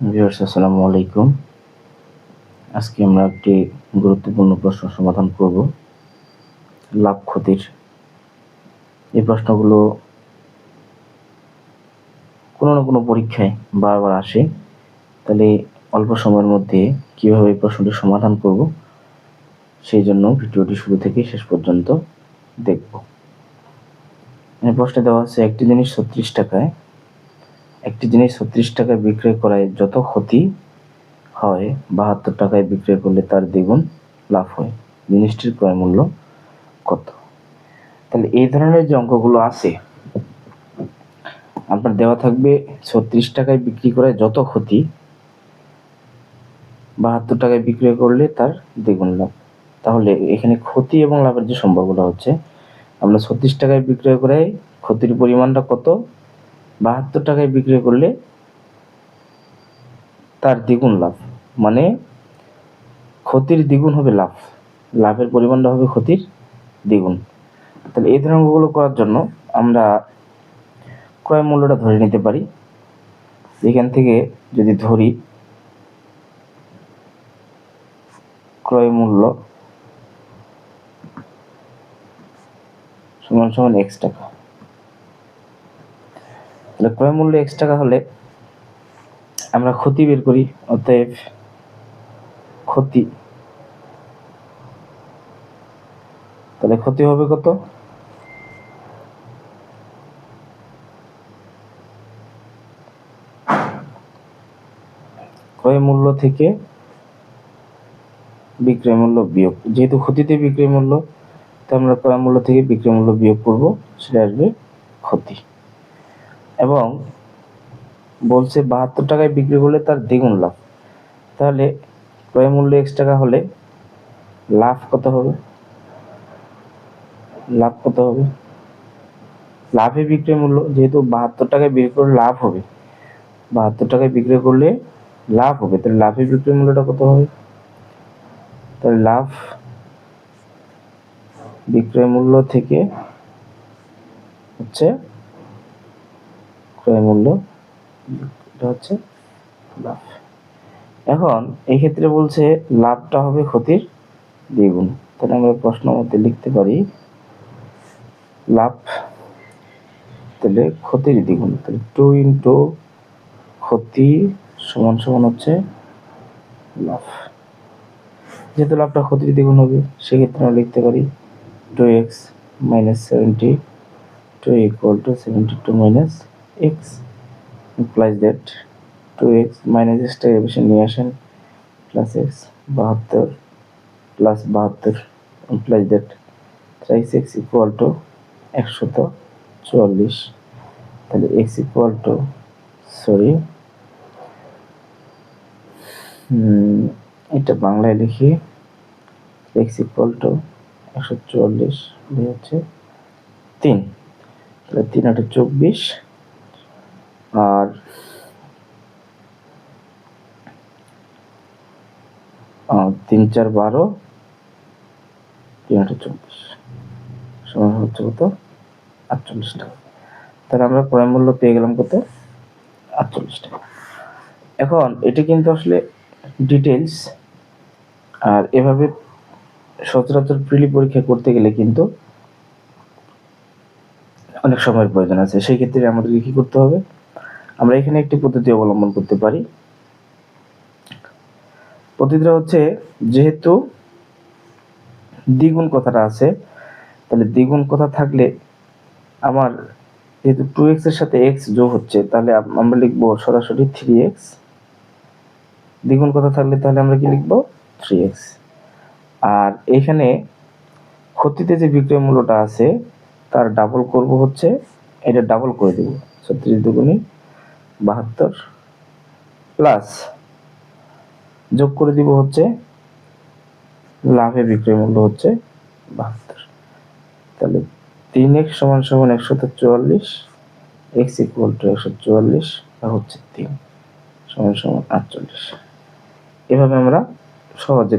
Viewers আসসালামু আলাইকুম। আজকে আমরা একটি গুরুত্বপূর্ণ প্রশ্ন সমাধান করব, লাভ ক্ষতির। এই প্রশ্নগুলো কোনো না কোনো পরীক্ষায় বারবার আসে। তাহলে অল্প সময়ের মধ্যে কিভাবে এই প্রশ্নটি সমাধান করব, সেই জন্য ভিডিওটি শুরু থেকে শেষ পর্যন্ত দেখব। এই প্রশ্নে দেওয়া আছে একটি জিনিস 36 টাকায় বিক্রয় করায় যত ক্ষতি হয় 72 টাকায় বিক্রয় করলে তার দ্বিগুণ লাভ হয়। জিনিসটির ক্রয় মূল্য কত? তাহলে এই ধরনের যে অঙ্কগুলো আছে, আপনার দেওয়া থাকবে 36 টাকায় বিক্রি করায় যত ক্ষতি 72 টাকায় বিক্রয় করলে তার দ্বিগুণ লাভ। তাহলে এখানে ক্ষতি এবং লাভের যে সম্পর্কটা হচ্ছে, আমরা 36 টাকায় বিক্রয় করায় ক্ষতির পরিমাণটা কত, 72 টাকায় বিক্রয় করলে তার দ্বিগুণ লাভ, মানে ক্ষতির দ্বিগুণ হবে লাভ, লাভের পরিমাণটা হবে ক্ষতির দ্বিগুণ। তাহলে এই ধরনের অঙ্কগুলো করার জন্য আমরা ক্রয় মূল্যটা ধরে নিতে পারি। এখান থেকে যদি ধরি ক্রয় মূল্য সমান সমান x টাকা, তাহলে ক্রয় মূল্য x টাকা হলে আমরা ক্ষতি বের করি। অতএব ক্ষতি, তাহলে ক্ষতি হবে কত? ক্রয় মূল্য থেকে বিক্রয় মূল্য বিয়োগ, যেহেতু ক্ষতিতে বিক্রয় মূল্য, তাই আমরা ক্রয় মূল্য থেকে বিক্রয় মূল্য বিয়োগ করব, সেটা আসবে ক্ষতি। এবং বলছে 72 টাকায় বিক্রি করলে তার দ্বিগুণ লাভ। তাহলে ক্রয় মূল্য x টাকা হলে লাভ কত হবে? লাভ কত হবে? লাভে বিক্রয় মূল্য, যেহেতু 72 টাকায় বিক্রি করলে লাভ হবে, 72 টাকায় বিক্রি করলে লাভ হবে, তাহলে লাভের বিক্রয় মূল্যটা কত হবে? তাহলে লাভ বিক্রয় মূল্য থেকে হচ্ছে ক্রয় মূল্য, এটা হচ্ছে লাভ। এখন এই ক্ষেত্রে বলছে লাভটা হবে ক্ষতির দ্বিগুণ। তাহলে আমরা প্রশ্ন মতে লিখতে পারি লাভ, তাহলে ক্ষতির দ্বিগুণ, তাহলে 2 ইন্টু ক্ষতি সমান সমান হচ্ছে লাভ। যেহেতু লাভটা ক্ষতির দ্বিগুণ হবে, সেক্ষেত্রে আমরা লিখতে পারি 2x minus 72 equal to 72 minus x implies that 2x minus x টাকে বেশি নিয়ে আসেন plus x 72 plus 72 implies that 3x equal to 144। তাহলে x equal to এটা বাংলায় লিখি, x equal to 144 হচ্ছে 3, তাহলে 3 8 24 আর 3 4 12, 3 8 24 সমান হচ্ছে কত? 48 টাকা। তাহলে আমরা ক্রয় মূল্য পেয়ে গেলাম কত? 48 টাকা। এখন এটা কিন্তু আসলে ডিটেইলস, আর এভাবে সচরাচর প্রিলি পরীক্ষা করতে গেলে কিন্তু অনেক সময়ের প্রয়োজন আছে। সেই ক্ষেত্রে আমাদেরকে কি করতে হবে? আমরা এখানে একটি পদ্ধতি অবলম্বন করতে পারি। পদ্ধতিটা হচ্ছে, যেহেতু দ্বিগুণ কথাটা আছে, তাহলে দ্বিগুণ কথা থাকলে আমার যেহেতু 2x এর সাথে x যোগ হচ্ছে, তাহলে আমরা লিখবো সরাসরি 3x। দ্বিগুণ কথা থাকলে তাহলে আমরা কি লিখবো? 3x। আর এখানে ক্ষতিতে যে বিক্রয় মূল্যটা আছে তার ডাবল করব, হচ্ছে এটা ডাবল করে দেব, 36 দুগুণে 72 প্লাস যোগ করে দিব হচ্ছে লাভে বিক্রয় মূল্য হচ্ছে 72। তাহলে 3x সমান সমান 144, x ইকুয়াল টু 144 আর হচ্ছে 3 সমান সমান 48। এভাবে আমরা সহজে